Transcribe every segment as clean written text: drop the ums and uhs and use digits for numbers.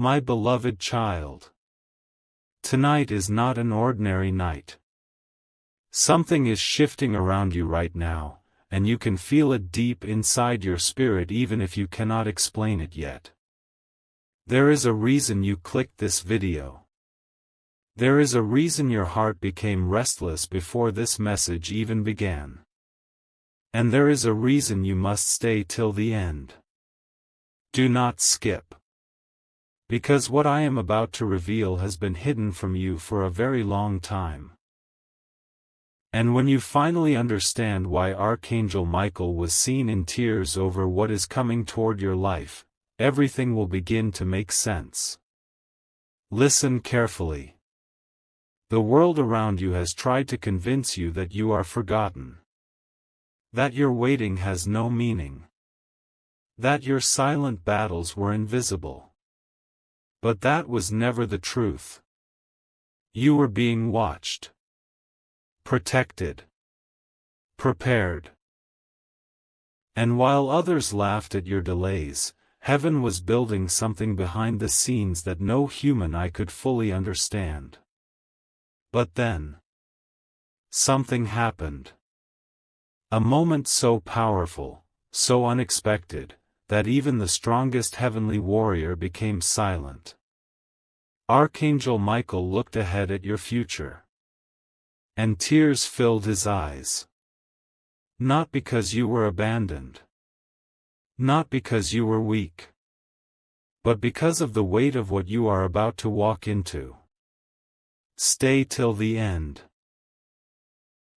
My beloved child. Tonight is not an ordinary night. Something is shifting around you right now, and you can feel it deep inside your spirit even if you cannot explain it yet. There is a reason you clicked this video. There is a reason your heart became restless before this message even began. And there is a reason you must stay till the end. Do not skip. Because what I am about to reveal has been hidden from you for a very long time. And when you finally understand why Archangel Michael was seen in tears over what is coming toward your life, everything will begin to make sense. Listen carefully. The world around you has tried to convince you that you are forgotten. That your waiting has no meaning. That your silent battles were invisible. But that was never the truth. You were being watched. Protected. Prepared. And while others laughed at your delays, heaven was building something behind the scenes that no human eye could fully understand. But then, something happened. A moment so powerful, so unexpected, that even the strongest heavenly warrior became silent. Archangel Michael looked ahead at your future. And tears filled his eyes. Not because you were abandoned. Not because you were weak. But because of the weight of what you are about to walk into. Stay till the end.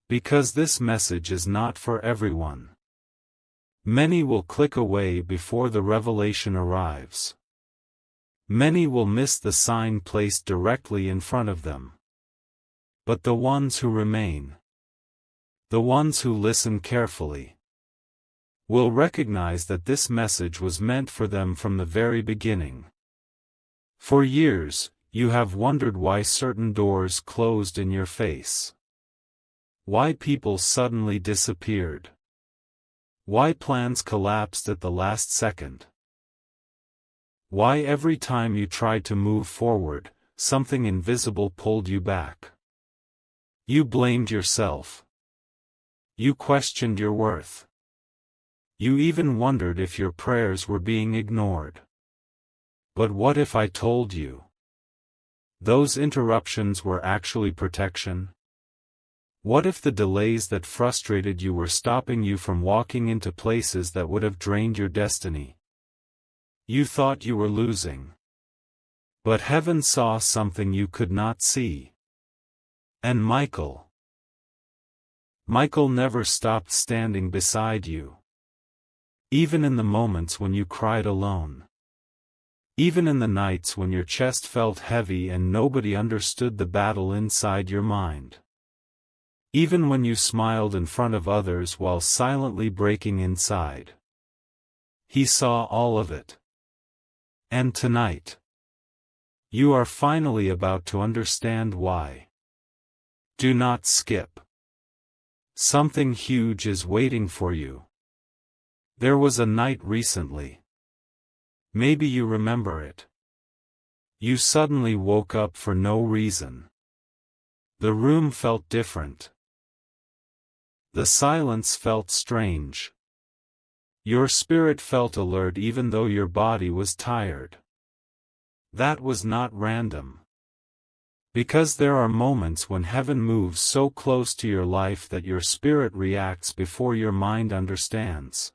Because this message is not for everyone. Many will click away before the revelation arrives. Many will miss the sign placed directly in front of them. But the ones who remain, the ones who listen carefully, will recognize that this message was meant for them from the very beginning. For years, you have wondered why certain doors closed in your face. Why people suddenly disappeared. Why plans collapsed at the last second. Why every time you tried to move forward, something invisible pulled you back. You blamed yourself. You questioned your worth. You even wondered if your prayers were being ignored. But what if I told you? Those interruptions were actually protection? What if the delays that frustrated you were stopping you from walking into places that would have drained your destiny? You thought you were losing. But heaven saw something you could not see. And Michael never stopped standing beside you. Even in the moments when you cried alone. Even in the nights when your chest felt heavy and nobody understood the battle inside your mind. Even when you smiled in front of others while silently breaking inside. He saw all of it. And tonight, you are finally about to understand why. Do not skip. Something huge is waiting for you. There was a night recently. Maybe you remember it. You suddenly woke up for no reason. The room felt different. The silence felt strange. Your spirit felt alert even though your body was tired. That was not random. Because there are moments when heaven moves so close to your life that your spirit reacts before your mind understands.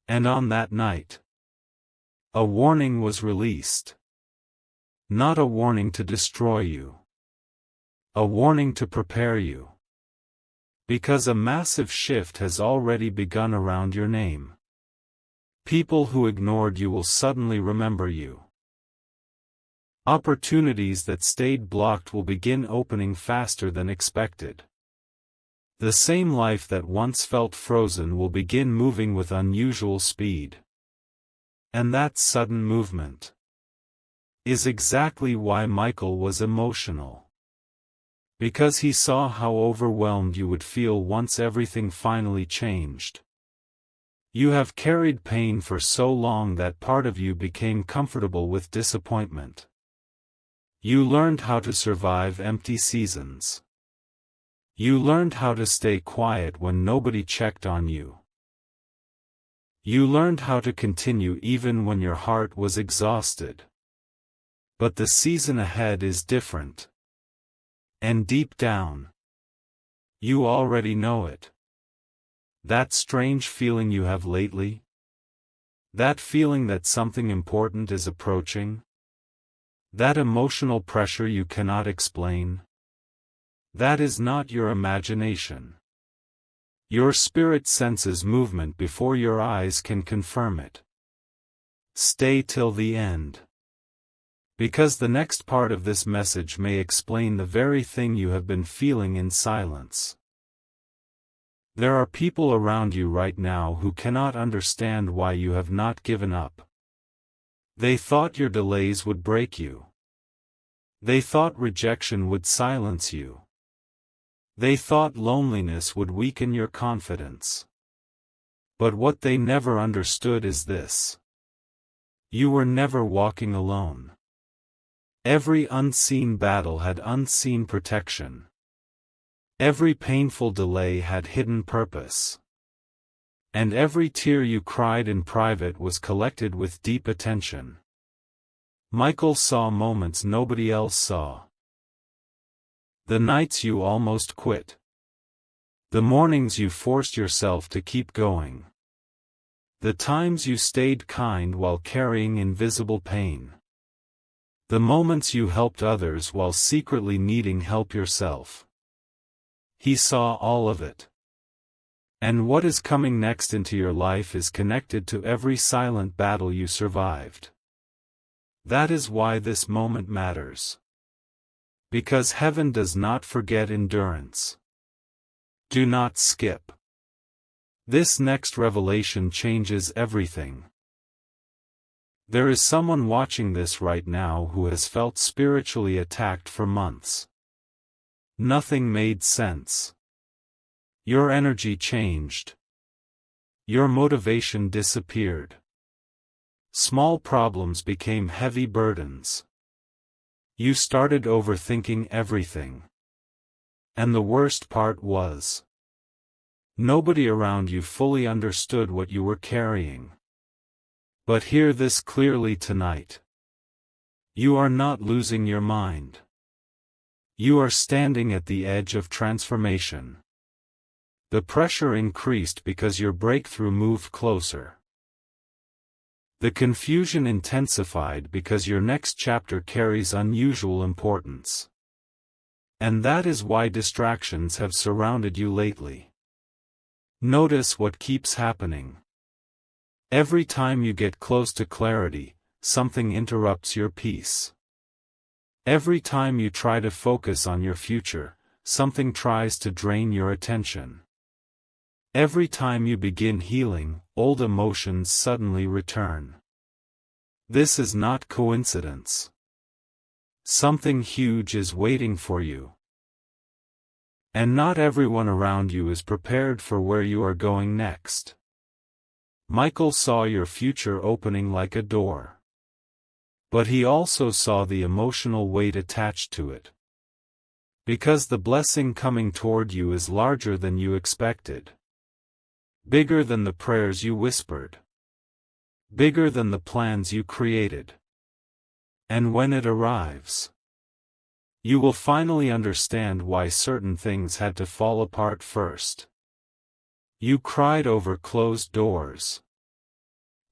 And on that night, a warning was released. Not a warning to destroy you. A warning to prepare you. Because a massive shift has already begun around your name. People who ignored you will suddenly remember you. Opportunities that stayed blocked will begin opening faster than expected. The same life that once felt frozen will begin moving with unusual speed. And that sudden movement is exactly why Michael was emotional. Because he saw how overwhelmed you would feel once everything finally changed. You have carried pain for so long that part of you became comfortable with disappointment. You learned how to survive empty seasons. You learned how to stay quiet when nobody checked on you. You learned how to continue even when your heart was exhausted. But the season ahead is different. And deep down, you already know it. That strange feeling you have lately? That feeling that something important is approaching? That emotional pressure you cannot explain? That is not your imagination. Your spirit senses movement before your eyes can confirm it. Stay till the end. Because the next part of this message may explain the very thing you have been feeling in silence. There are people around you right now who cannot understand why you have not given up. They thought your delays would break you. They thought rejection would silence you. They thought loneliness would weaken your confidence. But what they never understood is this. You were never walking alone. Every unseen battle had unseen protection. Every painful delay had hidden purpose. And every tear you cried in private was collected with deep attention. Michael saw moments nobody else saw. The nights you almost quit. The mornings you forced yourself to keep going. The times you stayed kind while carrying invisible pain. The moments you helped others while secretly needing help yourself. He saw all of it. And what is coming next into your life is connected to every silent battle you survived. That is why this moment matters. Because heaven does not forget endurance. Do not skip. This next revelation changes everything. There is someone watching this right now who has felt spiritually attacked for months. Nothing made sense. Your energy changed. Your motivation disappeared. Small problems became heavy burdens. You started overthinking everything. And the worst part was, nobody around you fully understood what you were carrying. But hear this clearly tonight. You are not losing your mind. You are standing at the edge of transformation. The pressure increased because your breakthrough moved closer. The confusion intensified because your next chapter carries unusual importance. And that is why distractions have surrounded you lately. Notice what keeps happening. Every time you get close to clarity, something interrupts your peace. Every time you try to focus on your future, something tries to drain your attention. Every time you begin healing, old emotions suddenly return. This is not coincidence. Something huge is waiting for you. And not everyone around you is prepared for where you are going next. Michael saw your future opening like a door. But he also saw the emotional weight attached to it. Because the blessing coming toward you is larger than you expected. Bigger than the prayers you whispered. Bigger than the plans you created. And when it arrives, you will finally understand why certain things had to fall apart first. You cried over closed doors.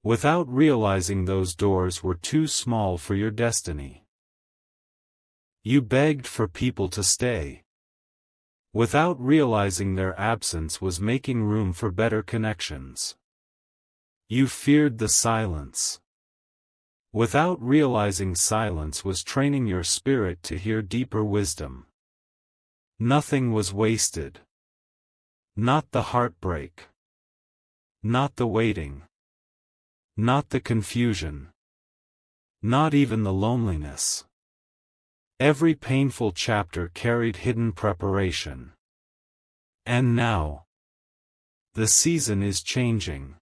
Without realizing those doors were too small for your destiny. You begged for people to stay. Without realizing their absence was making room for better connections. You feared the silence. Without realizing silence was training your spirit to hear deeper wisdom. Nothing was wasted. Not the heartbreak. Not the waiting. Not the confusion. Not even the loneliness. Every painful chapter carried hidden preparation. And now, the season is changing.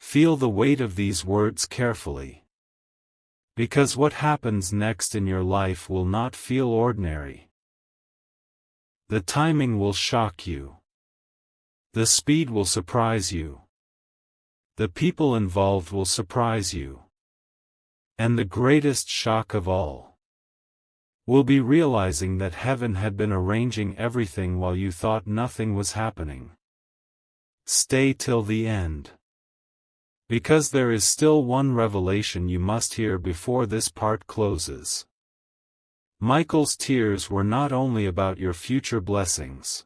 Feel the weight of these words carefully. Because what happens next in your life will not feel ordinary. The timing will shock you. The speed will surprise you. The people involved will surprise you. And the greatest shock of all will be realizing that heaven had been arranging everything while you thought nothing was happening. Stay till the end. Because there is still one revelation you must hear before this part closes. Michael's tears were not only about your future blessings.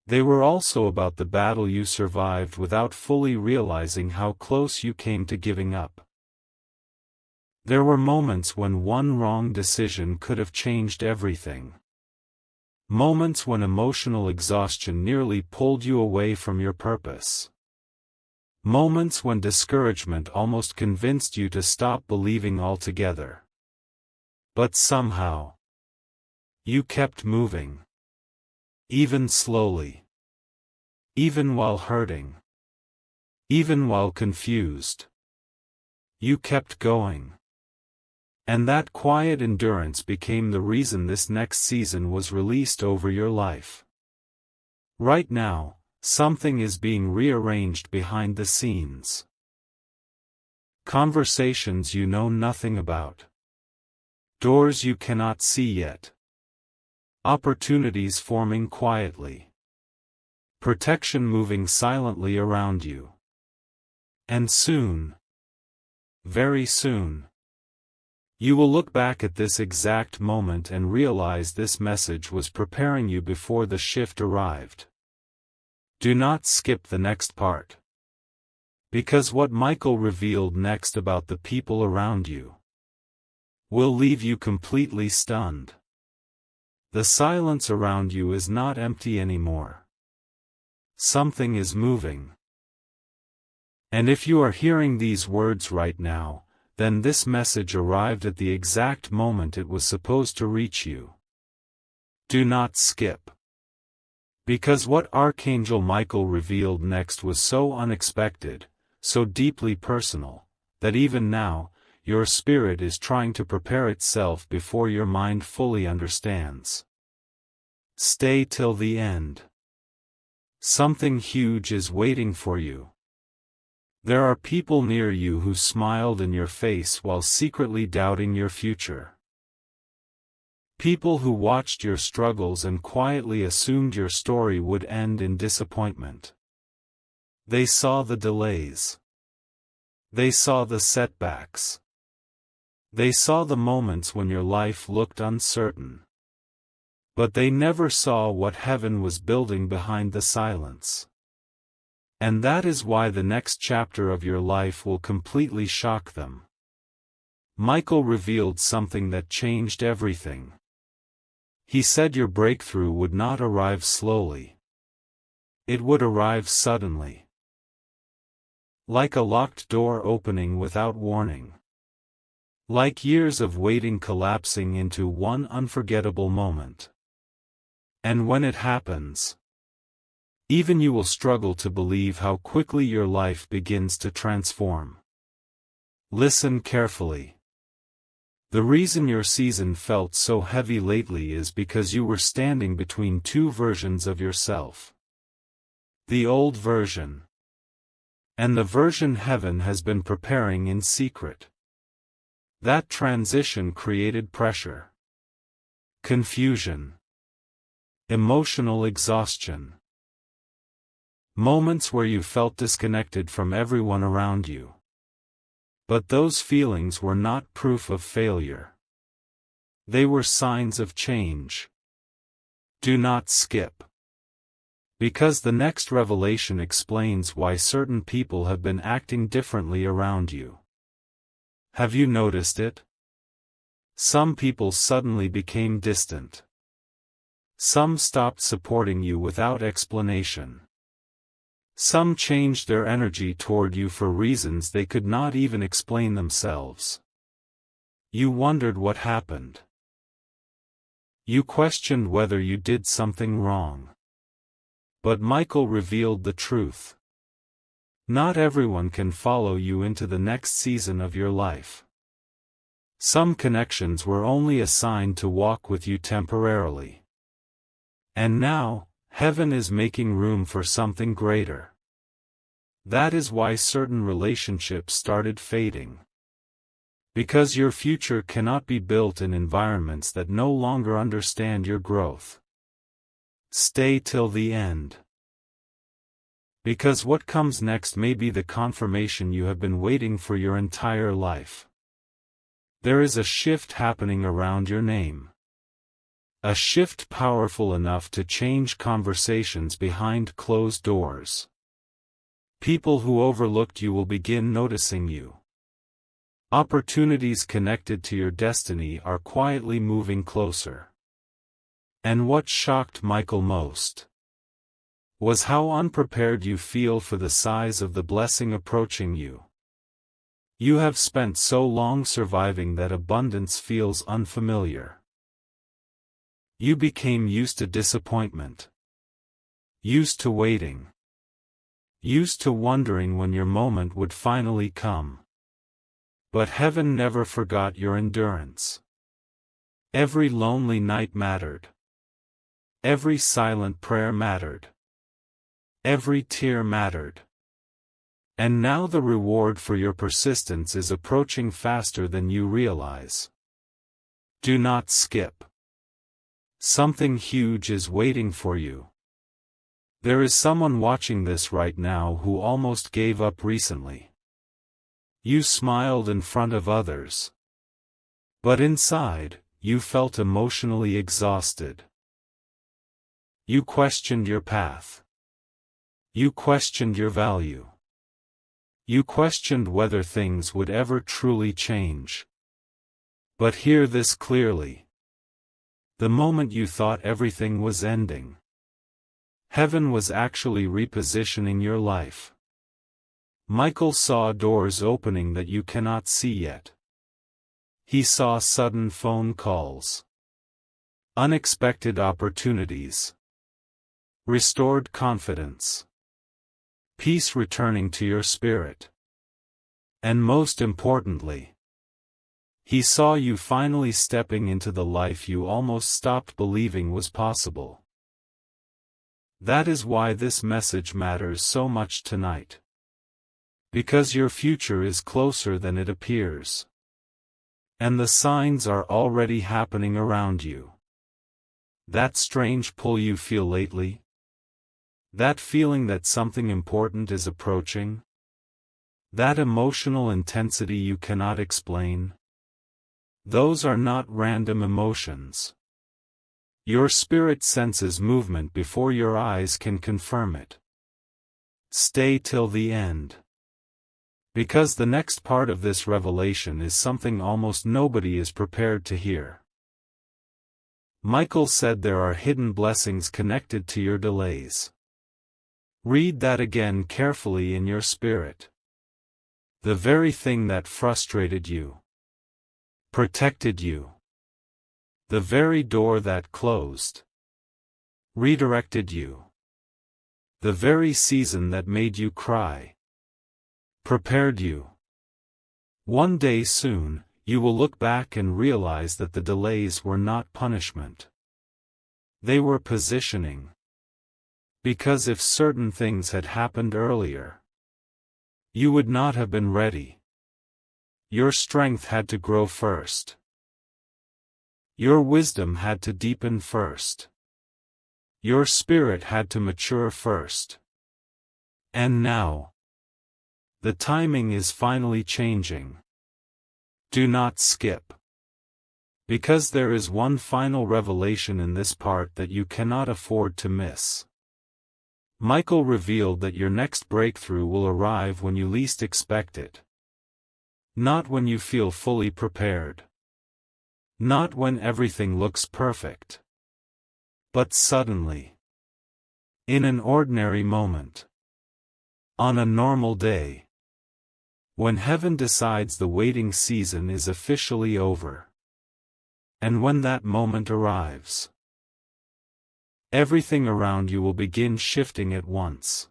They were also about the battle you survived without fully realizing how close you came to giving up. There were moments when one wrong decision could have changed everything. Moments when emotional exhaustion nearly pulled you away from your purpose. Moments when discouragement almost convinced you to stop believing altogether. But somehow, you kept moving. Even slowly. Even while hurting. Even while confused. You kept going. And that quiet endurance became the reason this next season was released over your life. Right now, something is being rearranged behind the scenes. Conversations you know nothing about. Doors you cannot see yet. Opportunities forming quietly. Protection moving silently around you. And soon, very soon, you will look back at this exact moment and realize this message was preparing you before the shift arrived. Do not skip the next part. Because what Michael revealed next about the people around you will leave you completely stunned. The silence around you is not empty anymore. Something is moving. And if you are hearing these words right now, then this message arrived at the exact moment it was supposed to reach you. Do not skip. Because what Archangel Michael revealed next was so unexpected, so deeply personal, that even now, your spirit is trying to prepare itself before your mind fully understands. Stay till the end. Something huge is waiting for you. There are people near you who smiled in your face while secretly doubting your future. People who watched your struggles and quietly assumed your story would end in disappointment. They saw the delays. They saw the setbacks. They saw the moments when your life looked uncertain. But they never saw what heaven was building behind the silence. And that is why the next chapter of your life will completely shock them. Michael revealed something that changed everything. He said your breakthrough would not arrive slowly. It would arrive suddenly. Like a locked door opening without warning. Like years of waiting collapsing into one unforgettable moment. And when it happens, even you will struggle to believe how quickly your life begins to transform. Listen carefully. The reason your season felt so heavy lately is because you were standing between two versions of yourself. The old version. And the version heaven has been preparing in secret. That transition created pressure. Confusion. Emotional exhaustion. Moments where you felt disconnected from everyone around you. But those feelings were not proof of failure. They were signs of change. Do not skip. Because the next revelation explains why certain people have been acting differently around you. Have you noticed it? Some people suddenly became distant. Some stopped supporting you without explanation. Some changed their energy toward you for reasons they could not even explain themselves. You wondered what happened. You questioned whether you did something wrong. But Michael revealed the truth. Not everyone can follow you into the next season of your life. Some connections were only assigned to walk with you temporarily. And now, heaven is making room for something greater. That is why certain relationships started fading. Because your future cannot be built in environments that no longer understand your growth. Stay till the end. Because what comes next may be the confirmation you have been waiting for your entire life. There is a shift happening around your name. A shift powerful enough to change conversations behind closed doors. People who overlooked you will begin noticing you. Opportunities connected to your destiny are quietly moving closer. And what shocked Michael most was how unprepared you feel for the size of the blessing approaching you. You have spent so long surviving that abundance feels unfamiliar. You became used to disappointment. Used to waiting. Used to wondering when your moment would finally come. But heaven never forgot your endurance. Every lonely night mattered. Every silent prayer mattered. Every tear mattered. And now the reward for your persistence is approaching faster than you realize. Do not skip. Something huge is waiting for you. There is someone watching this right now who almost gave up recently. You smiled in front of others. But inside, you felt emotionally exhausted. You questioned your path. You questioned your value. You questioned whether things would ever truly change. But hear this clearly. The moment you thought everything was ending, heaven was actually repositioning your life. Michael saw doors opening that you cannot see yet. He saw sudden phone calls. Unexpected opportunities. Restored confidence. Peace returning to your spirit. And most importantly, he saw you finally stepping into the life you almost stopped believing was possible. That is why this message matters so much tonight. Because your future is closer than it appears. And the signs are already happening around you. That strange pull you feel lately? That feeling that something important is approaching? That emotional intensity you cannot explain? Those are not random emotions. Your spirit senses movement before your eyes can confirm it. Stay till the end. Because the next part of this revelation is something almost nobody is prepared to hear. Michael said there are hidden blessings connected to your delays. Read that again carefully in your spirit. The very thing that frustrated you, protected you, the very door that closed, redirected you, the very season that made you cry, prepared you. One day soon, you will look back and realize that the delays were not punishment. They were positioning. Because if certain things had happened earlier, you would not have been ready. Your strength had to grow first. Your wisdom had to deepen first. Your spirit had to mature first. And now, the timing is finally changing. Do not skip. Because there is one final revelation in this part that you cannot afford to miss. Michael revealed that your next breakthrough will arrive when you least expect it. Not when you feel fully prepared. Not when everything looks perfect. But suddenly. In an ordinary moment. On a normal day. When heaven decides the waiting season is officially over. And when that moment arrives, everything around you will begin shifting at once.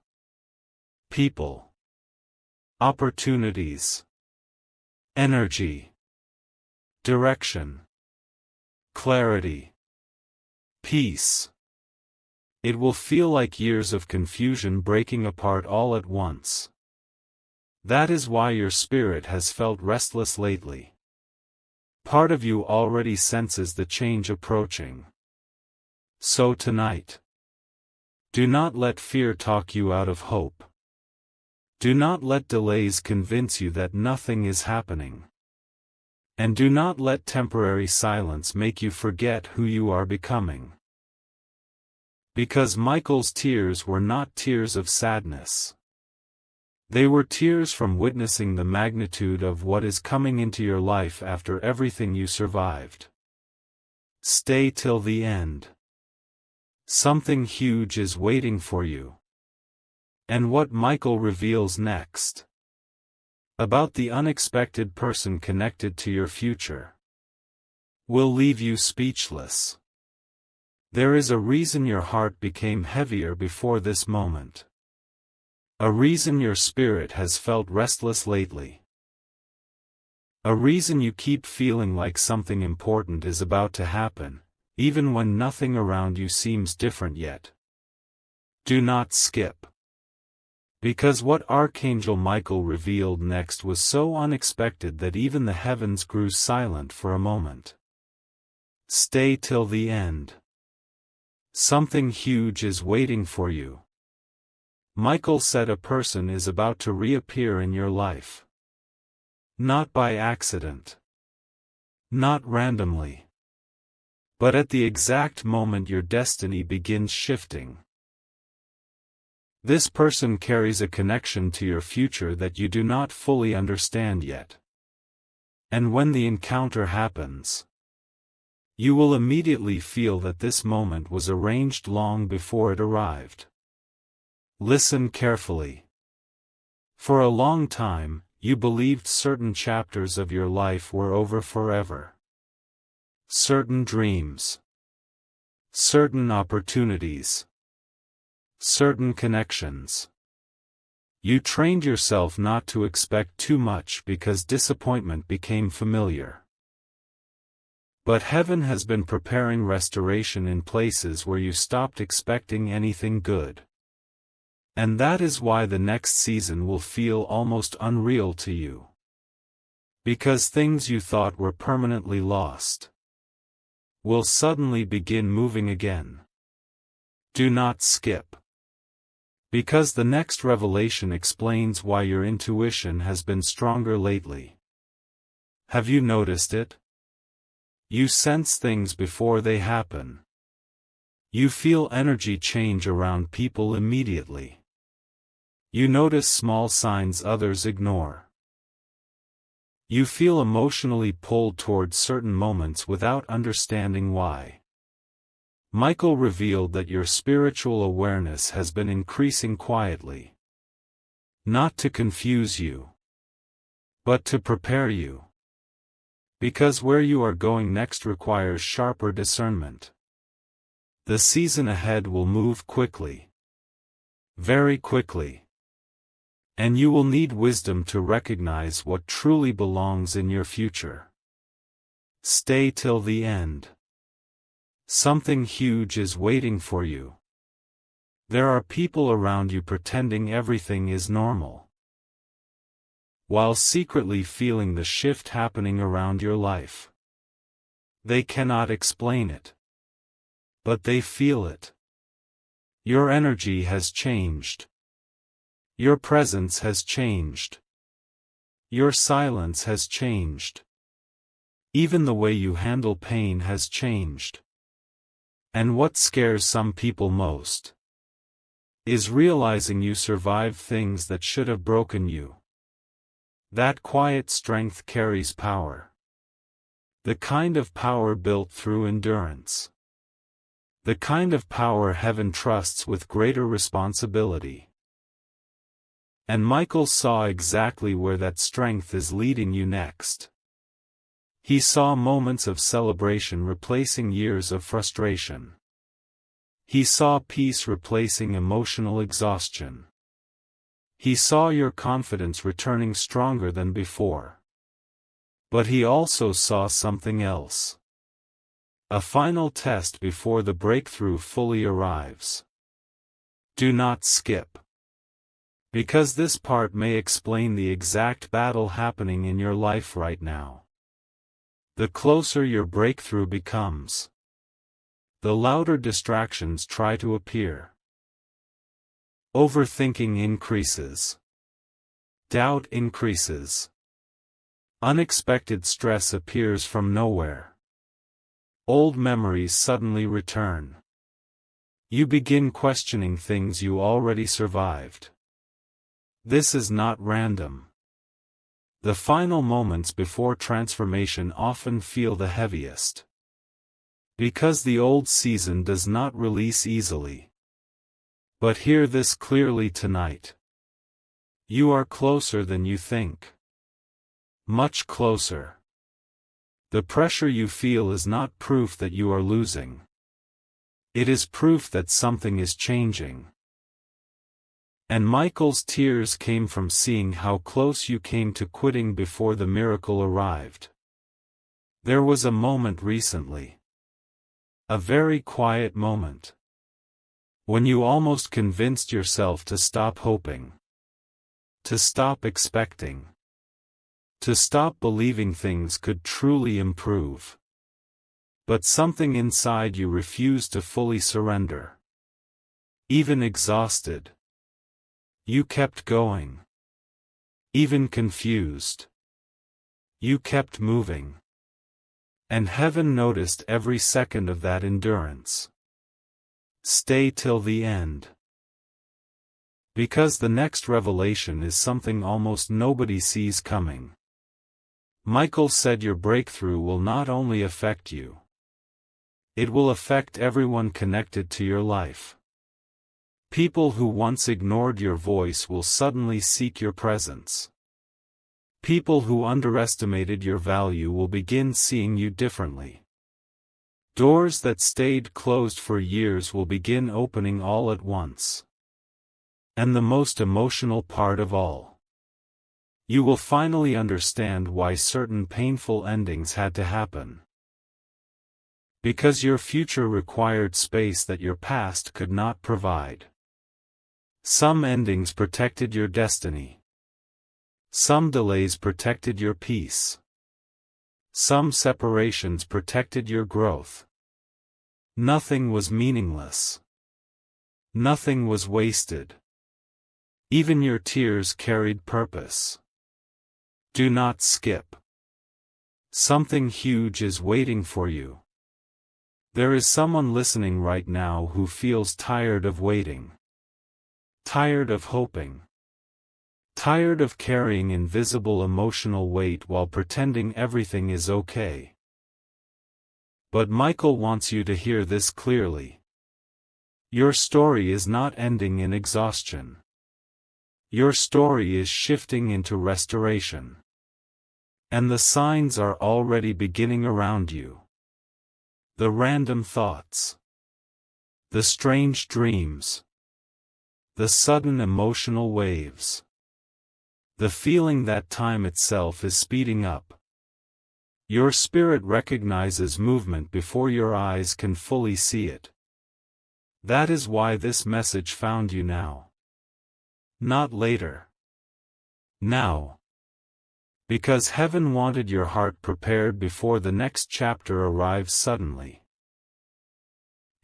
People. opportunities, energy, direction, clarity, peace. It will feel like years of confusion breaking apart all at once. That is why your spirit has felt restless lately. Part of you already senses the change approaching. So tonight, do not let fear talk you out of hope. Do not let delays convince you that nothing is happening. And do not let temporary silence make you forget who you are becoming. Because Michael's tears were not tears of sadness. They were tears from witnessing the magnitude of what is coming into your life after everything you survived. Stay till the end. Something huge is waiting for you. And what Michael reveals next about the unexpected person connected to your future will leave you speechless. There is a reason your heart became heavier before this moment. A reason your spirit has felt restless lately. A reason you keep feeling like something important is about to happen, even when nothing around you seems different yet. Do not skip. Because what Archangel Michael revealed next was so unexpected that even the heavens grew silent for a moment. Stay till the end. Something huge is waiting for you. Michael said a person is about to reappear in your life. Not by accident. Not randomly. But at the exact moment your destiny begins shifting. This person carries a connection to your future that you do not fully understand yet. And when the encounter happens, you will immediately feel that this moment was arranged long before it arrived. Listen carefully. For a long time, you believed certain chapters of your life were over forever. Certain dreams. Certain opportunities. Certain connections. You trained yourself not to expect too much because disappointment became familiar. But heaven has been preparing restoration in places where you stopped expecting anything good. And that is why the next season will feel almost unreal to you. Because things you thought were permanently lost will suddenly begin moving again. Do not skip. Because the next revelation explains why your intuition has been stronger lately. Have you noticed it? You sense things before they happen. You feel energy change around people immediately. You notice small signs others ignore. You feel emotionally pulled toward certain moments without understanding why. Michael revealed that your spiritual awareness has been increasing quietly. Not to confuse you, but to prepare you. Because where you are going next requires sharper discernment. The season ahead will move quickly. Very quickly. And you will need wisdom to recognize what truly belongs in your future. Stay till the end. Something huge is waiting for you. There are people around you pretending everything is normal, while secretly feeling the shift happening around your life. They cannot explain it, but they feel it. Your energy has changed. Your presence has changed. Your silence has changed. Even the way you handle pain has changed. And what scares some people most is realizing you survived things that should have broken you. That quiet strength carries power. The kind of power built through endurance. The kind of power heaven trusts with greater responsibility. And Michael saw exactly where that strength is leading you next. He saw moments of celebration replacing years of frustration. He saw peace replacing emotional exhaustion. He saw your confidence returning stronger than before. But he also saw something else. A final test before the breakthrough fully arrives. Do not skip. Because this part may explain the exact battle happening in your life right now. The closer your breakthrough becomes, the louder distractions try to appear. Overthinking increases. Doubt increases. Unexpected stress appears from nowhere. Old memories suddenly return. You begin questioning things you already survived. This is not random. The final moments before transformation often feel the heaviest. Because the old season does not release easily. But hear this clearly tonight. You are closer than you think. Much closer. The pressure you feel is not proof that you are losing. It is proof that something is changing. And Michael's tears came from seeing how close you came to quitting before the miracle arrived. There was a moment recently. A very quiet moment. When you almost convinced yourself to stop hoping. To stop expecting. To stop believing things could truly improve. But something inside you refused to fully surrender. Even exhausted. You kept going. Even confused. You kept moving. And heaven noticed every second of that endurance. Stay till the end. Because the next revelation is something almost nobody sees coming. Michael said your breakthrough will not only affect you. It will affect everyone connected to your life. People who once ignored your voice will suddenly seek your presence. People who underestimated your value will begin seeing you differently. Doors that stayed closed for years will begin opening all at once. And the most emotional part of all. You will finally understand why certain painful endings had to happen. Because your future required space that your past could not provide. Some endings protected your destiny. Some delays protected your peace. Some separations protected your growth. Nothing was meaningless. Nothing was wasted. Even your tears carried purpose. Do not skip. Something huge is waiting for you. There is someone listening right now who feels tired of waiting. Tired of hoping. Tired of carrying invisible emotional weight while pretending everything is okay. But Michael wants you to hear this clearly. Your story is not ending in exhaustion. Your story is shifting into restoration. And the signs are already beginning around you. The random thoughts. The strange dreams. The sudden emotional waves. The feeling that time itself is speeding up. Your spirit recognizes movement before your eyes can fully see it. That is why this message found you now. Not later. Now. Because heaven wanted your heart prepared before the next chapter arrives suddenly.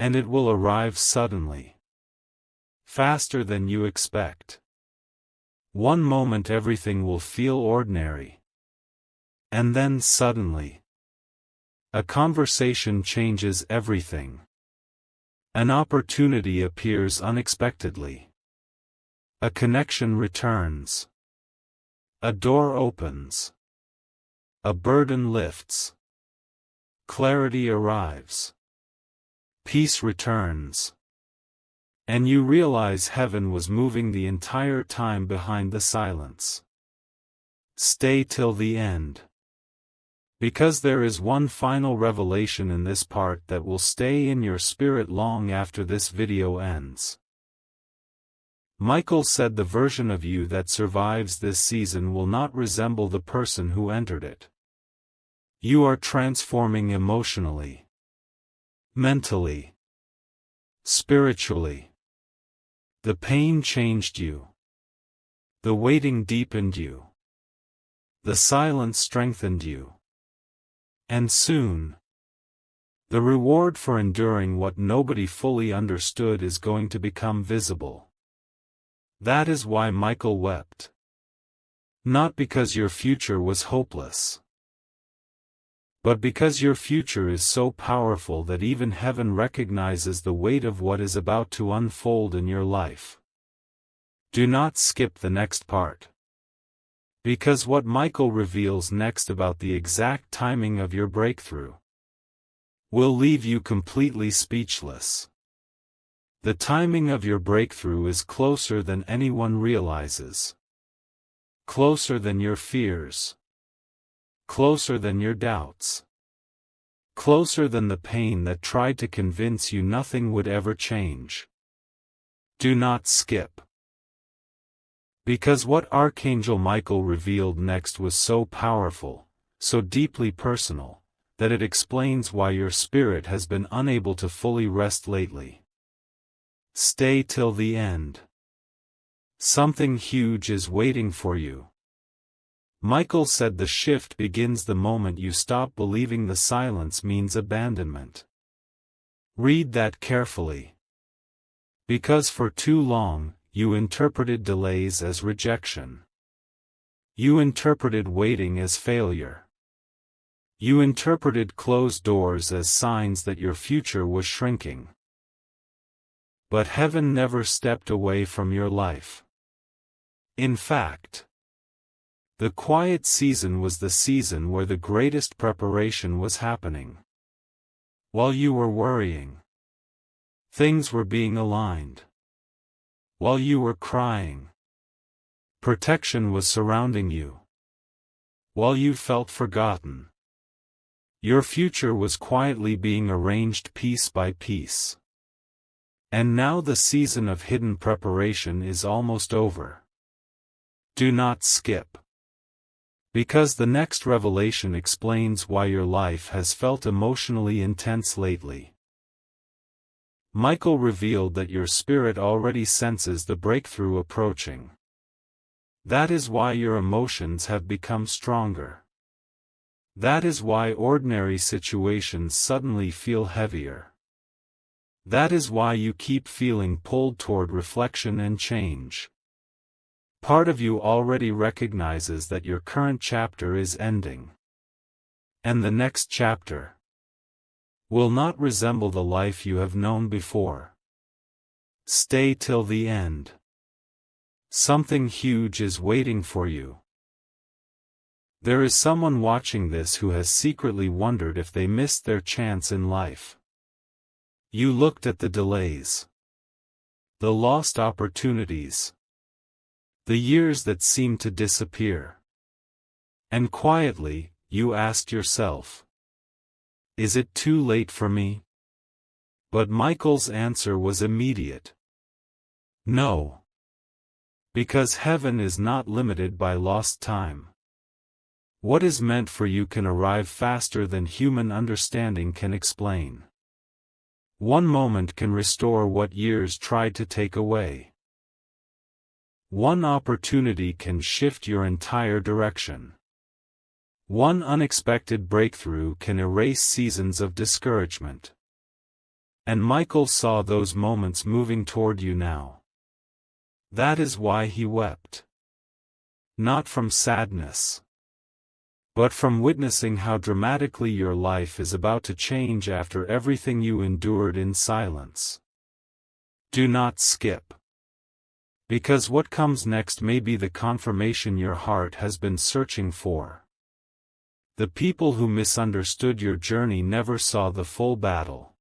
And it will arrive suddenly. Faster than you expect. One moment everything will feel ordinary. And then suddenly, a conversation changes everything. An opportunity appears unexpectedly. A connection returns. A door opens. A burden lifts. Clarity arrives. Peace returns. And you realize heaven was moving the entire time behind the silence. Stay till the end. Because there is one final revelation in this part that will stay in your spirit long after this video ends. Michael said the version of you that survives this season will not resemble the person who entered it. You are transforming emotionally, mentally, spiritually. The pain changed you. The waiting deepened you. The silence strengthened you. And soon, the reward for enduring what nobody fully understood is going to become visible. That is why Michael wept. Not because your future was hopeless, but because your future is so powerful that even heaven recognizes the weight of what is about to unfold in your life. Do not skip the next part. Because what Michael reveals next about the exact timing of your breakthrough will leave you completely speechless. The timing of your breakthrough is closer than anyone realizes. Closer than your fears. Closer than your doubts. Closer than the pain that tried to convince you nothing would ever change. Do not skip. Because what Archangel Michael revealed next was so powerful, so deeply personal, that it explains why your spirit has been unable to fully rest lately. Stay till the end. Something huge is waiting for you. Michael said the shift begins the moment you stop believing the silence means abandonment. Read that carefully. Because for too long, you interpreted delays as rejection. You interpreted waiting as failure. You interpreted closed doors as signs that your future was shrinking. But heaven never stepped away from your life. In fact, the quiet season was the season where the greatest preparation was happening. While you were worrying, things were being aligned. While you were crying, protection was surrounding you. While you felt forgotten, your future was quietly being arranged piece by piece. And now the season of hidden preparation is almost over. Do not skip. Because the next revelation explains why your life has felt emotionally intense lately. Michael revealed that your spirit already senses the breakthrough approaching. That is why your emotions have become stronger. That is why ordinary situations suddenly feel heavier. That is why you keep feeling pulled toward reflection and change. Part of you already recognizes that your current chapter is ending. And the next chapter will not resemble the life you have known before. Stay till the end. Something huge is waiting for you. There is someone watching this who has secretly wondered if they missed their chance in life. You looked at the delays, the lost opportunities, the years that seemed to disappear. And quietly, you asked yourself, is it too late for me? But Michael's answer was immediate. No. Because heaven is not limited by lost time. What is meant for you can arrive faster than human understanding can explain. One moment can restore what years tried to take away. One opportunity can shift your entire direction. One unexpected breakthrough can erase seasons of discouragement. And Michael saw those moments moving toward you now. That is why he wept. Not from sadness, but from witnessing how dramatically your life is about to change after everything you endured in silence. Do not skip. Because what comes next may be the confirmation your heart has been searching for. The people who misunderstood your journey never saw the full battle.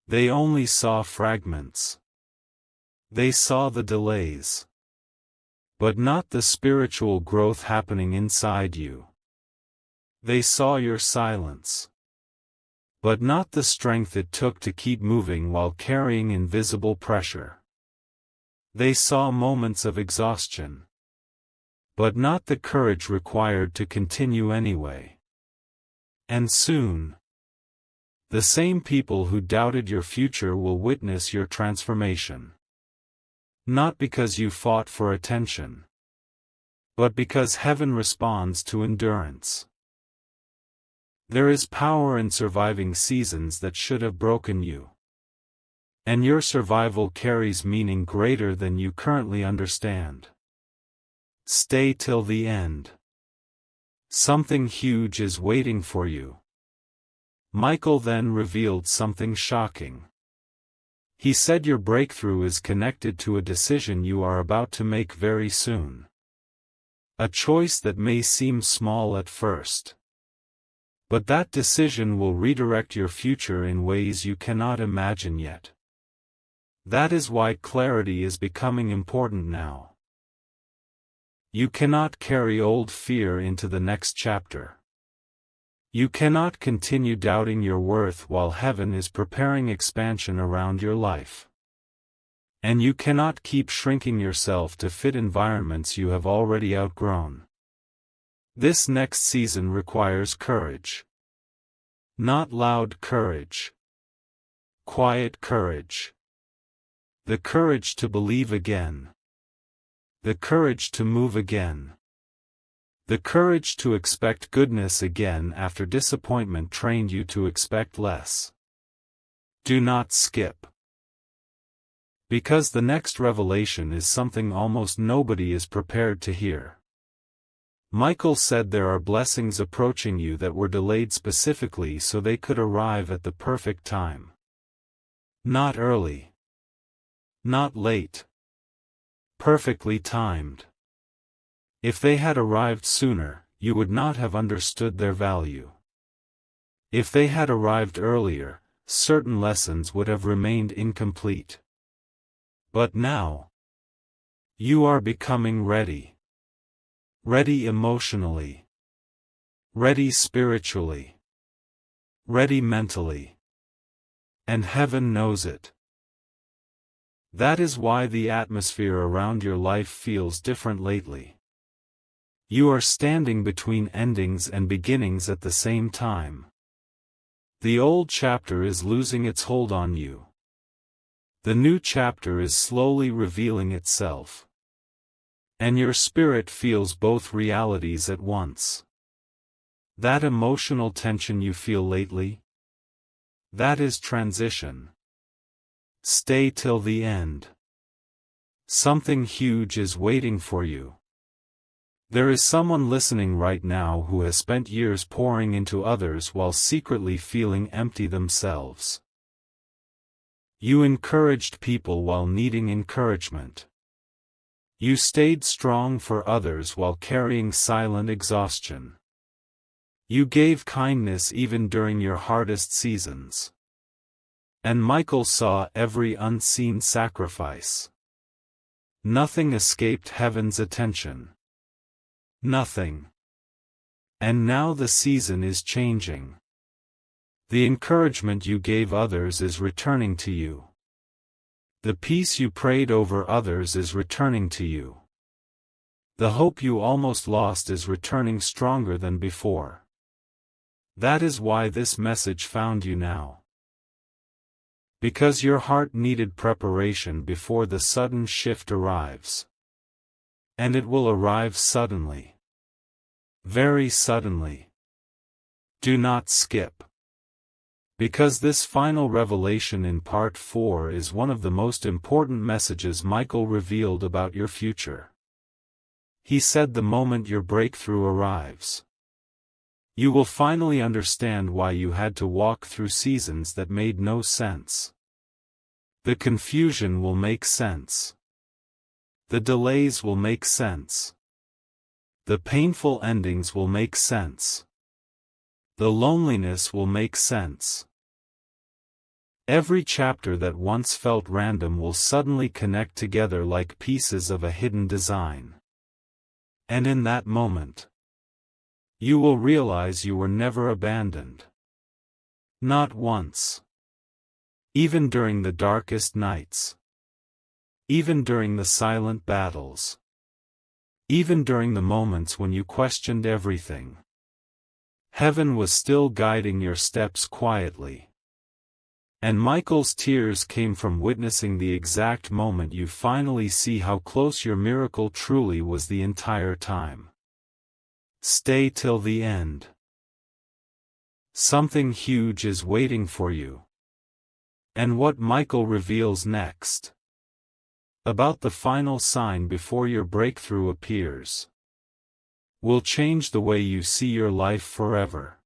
They only saw fragments. They saw the delays, but not the spiritual growth happening inside you. They saw your silence, but not the strength it took to keep moving while carrying invisible pressure. They saw moments of exhaustion, but not the courage required to continue anyway. And soon, the same people who doubted your future will witness your transformation. Not because you fought for attention, but because heaven responds to endurance. There is power in surviving seasons that should have broken you. And your survival carries meaning greater than you currently understand. Stay till the end. Something huge is waiting for you. Michael then revealed something shocking. He said your breakthrough is connected to a decision you are about to make very soon. A choice that may seem small at first. But that decision will redirect your future in ways you cannot imagine yet. That is why clarity is becoming important now. You cannot carry old fear into the next chapter. You cannot continue doubting your worth while heaven is preparing expansion around your life. And you cannot keep shrinking yourself to fit environments you have already outgrown. This next season requires courage. Not loud courage. Quiet courage. The courage to believe again. The courage to move again. The courage to expect goodness again after disappointment trained you to expect less. Do not skip. Because the next revelation is something almost nobody is prepared to hear. Michael said there are blessings approaching you that were delayed specifically so they could arrive at the perfect time. Not early. Not late. Perfectly timed. If they had arrived sooner, you would not have understood their value. If they had arrived earlier, certain lessons would have remained incomplete. But now, you are becoming ready. Ready emotionally. Ready spiritually. Ready mentally. And heaven knows it. That is why the atmosphere around your life feels different lately. You are standing between endings and beginnings at the same time. The old chapter is losing its hold on you. The new chapter is slowly revealing itself. And your spirit feels both realities at once. That emotional tension you feel lately? That is transition. Stay till the end. Something huge is waiting for you. There is someone listening right now who has spent years pouring into others while secretly feeling empty themselves. You encouraged people while needing encouragement. You stayed strong for others while carrying silent exhaustion. You gave kindness even during your hardest seasons. And Michael saw every unseen sacrifice. Nothing escaped heaven's attention. Nothing. And now the season is changing. The encouragement you gave others is returning to you. The peace you prayed over others is returning to you. The hope you almost lost is returning stronger than before. That is why this message found you now. Because your heart needed preparation before the sudden shift arrives. And it will arrive suddenly. Very suddenly. Do not skip. Because this final revelation in Part 4 is one of the most important messages Michael revealed about your future. He said the moment your breakthrough arrives, you will finally understand why you had to walk through seasons that made no sense. The confusion will make sense. The delays will make sense. The painful endings will make sense. The loneliness will make sense. Every chapter that once felt random will suddenly connect together like pieces of a hidden design. And in that moment, you will realize you were never abandoned. Not once. Even during the darkest nights. Even during the silent battles. Even during the moments when you questioned everything. Heaven was still guiding your steps quietly. And Michael's tears came from witnessing the exact moment you finally see how close your miracle truly was the entire time. Stay till the end. Something huge is waiting for you. And what Michael reveals next about the final sign before your breakthrough appears will change the way you see your life forever.